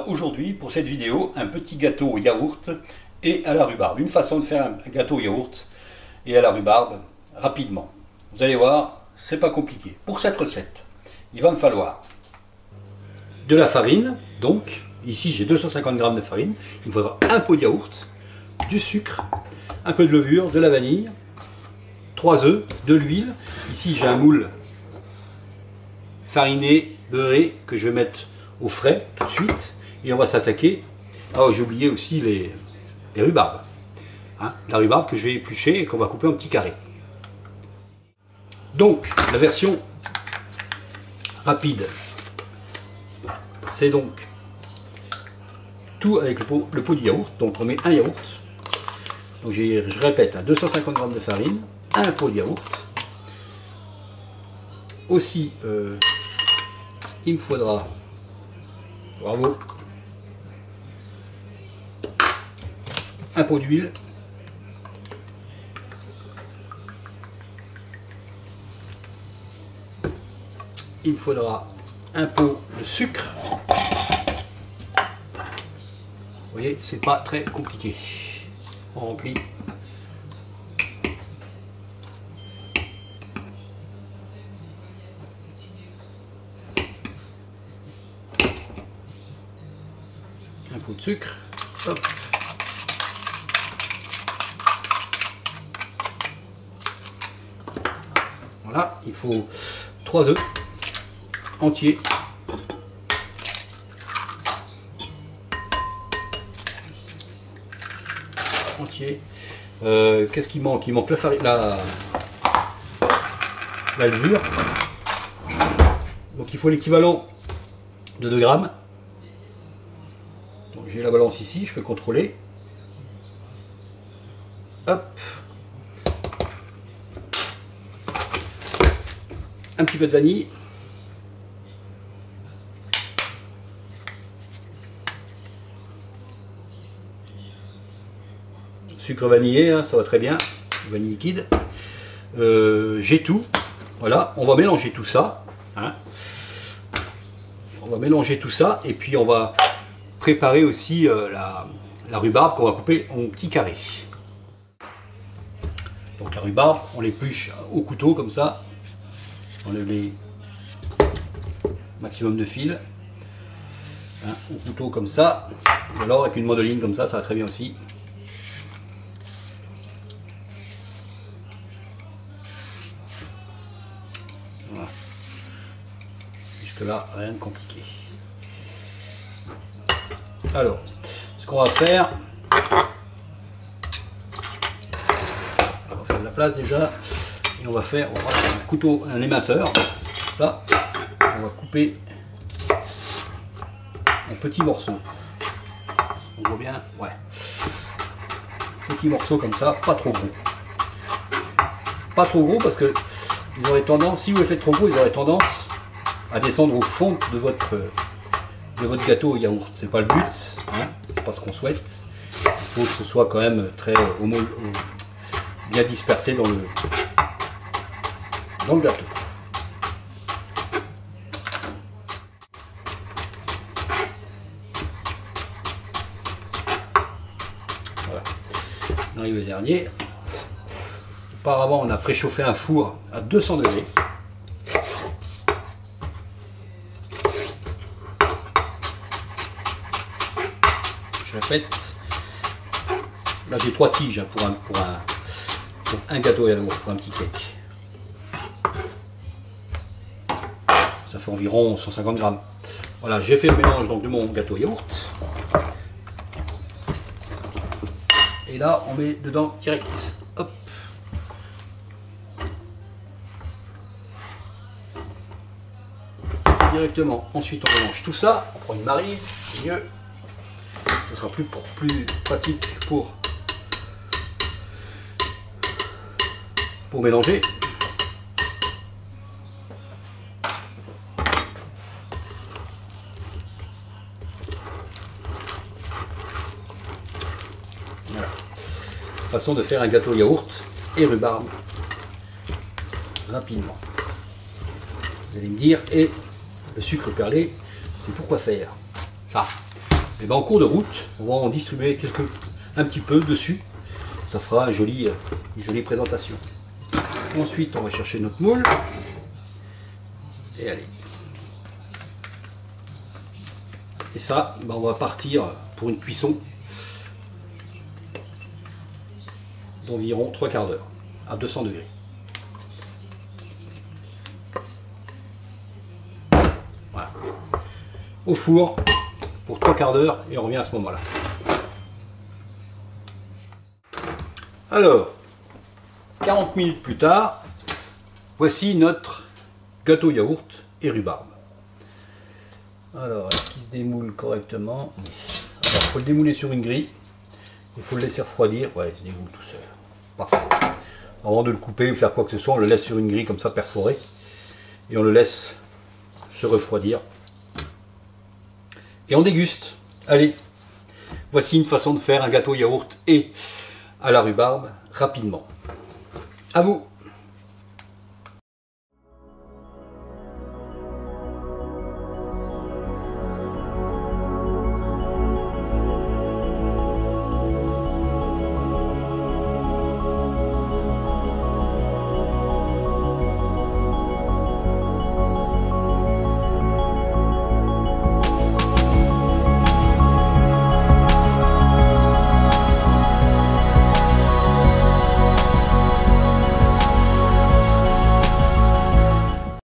Voilà, aujourd'hui, pour cette vidéo, un petit gâteau au yaourt et à la rhubarbe. Une façon de faire un gâteau au yaourt et à la rhubarbe rapidement. Vous allez voir, c'est pas compliqué. Pour cette recette, il va me falloir de la farine. Donc, ici j'ai 250 g de farine. Il me faudra un pot de yaourt, du sucre, un peu de levure, de la vanille, 3 œufs, de l'huile. Ici j'ai un moule fariné, beurré, que je vais mettre au frais tout de suite. Et on va s'attaquer. Ah, j'ai oublié aussi les rhubarbes. Hein, la rhubarbe que je vais éplucher et qu'on va couper en petits carrés. Donc, la version rapide, c'est donc tout avec le pot du yaourt. Donc on met un yaourt. Donc je répète, 250 g de farine, un pot de yaourt. Aussi, il me faudra, bravo, un pot d'huile. Il me faudra un pot de sucre. Vous voyez, c'est pas très compliqué. On remplit. Un pot de sucre. Hop. Voilà, il faut 3 œufs entiers. Qu'est-ce qui manque? Il manque la farine, la levure. Donc il faut l'équivalent de 2 grammes. Donc j'ai la balance ici, je peux contrôler. Hop. Un petit peu de vanille. Sucre vanillé, hein, ça va très bien, vanille liquide. J'ai tout. Voilà, on va mélanger tout ça. Hein. On va mélanger tout ça et puis on va préparer aussi la rhubarbe qu'on va couper en petits carrés. Donc la rhubarbe, on l'épluche au couteau comme ça. On enlève les maximum de fils. Hein, au couteau comme ça. Ou alors avec une mandoline comme ça va très bien aussi. Voilà. Jusque là, rien de compliqué. Alors, ce qu'on va faire, on va faire de la place déjà, et on va faire un couteau, un éminceur, ça, on va couper en petits morceaux. On voit bien, ouais, petits morceaux comme ça, pas trop gros. Pas trop gros parce que ils auraient tendance, si vous les faites trop gros, ils auraient tendance à descendre au fond de votre gâteau au yaourt. C'est pas le but, hein, c'est pas ce qu'on souhaite. Il faut que ce soit quand même très bien dispersé dans le gâteau. Voilà. On arrive au dernier. Auparavant, on a préchauffé un four à 200 degrés. Je répète, là j'ai 3 tiges pour un gâteau à yaourt, pour un petit cake. Ça fait environ 150 grammes. Voilà, j'ai fait le mélange donc de mon gâteau yaourt. Et là, on met dedans direct. Hop. Directement. Ensuite, on mélange tout ça. On prend une maryse, c'est mieux. Ce sera plus pratique pour mélanger. Voilà. Façon de faire un gâteau yaourt et rhubarbe rapidement. Vous allez me dire, et le sucre perlé, c'est pourquoi faire ça? Et ben en cours de route, on va en distribuer un petit peu dessus. Ça fera une jolie présentation. Ensuite, on va chercher notre moule. Et allez. Et ça, ben on va partir pour une cuisson d'environ 3/4 d'heure à 200 degrés. Voilà. Au four pour 3/4 d'heure et on revient à ce moment-là. Alors, 40 minutes plus tard, voici notre gâteau yaourt et rhubarbe. Alors, est-ce qu'il se démoule correctement? Alors, il faut le démouler sur une grille. Il faut le laisser refroidir. Ouais, il se démoule tout seul. Parfait. Avant de le couper ou faire quoi que ce soit, on le laisse sur une grille comme ça perforée. Et on le laisse se refroidir. Et on déguste. Allez, voici une façon de faire un gâteau yaourt et à la rhubarbe rapidement. À vous!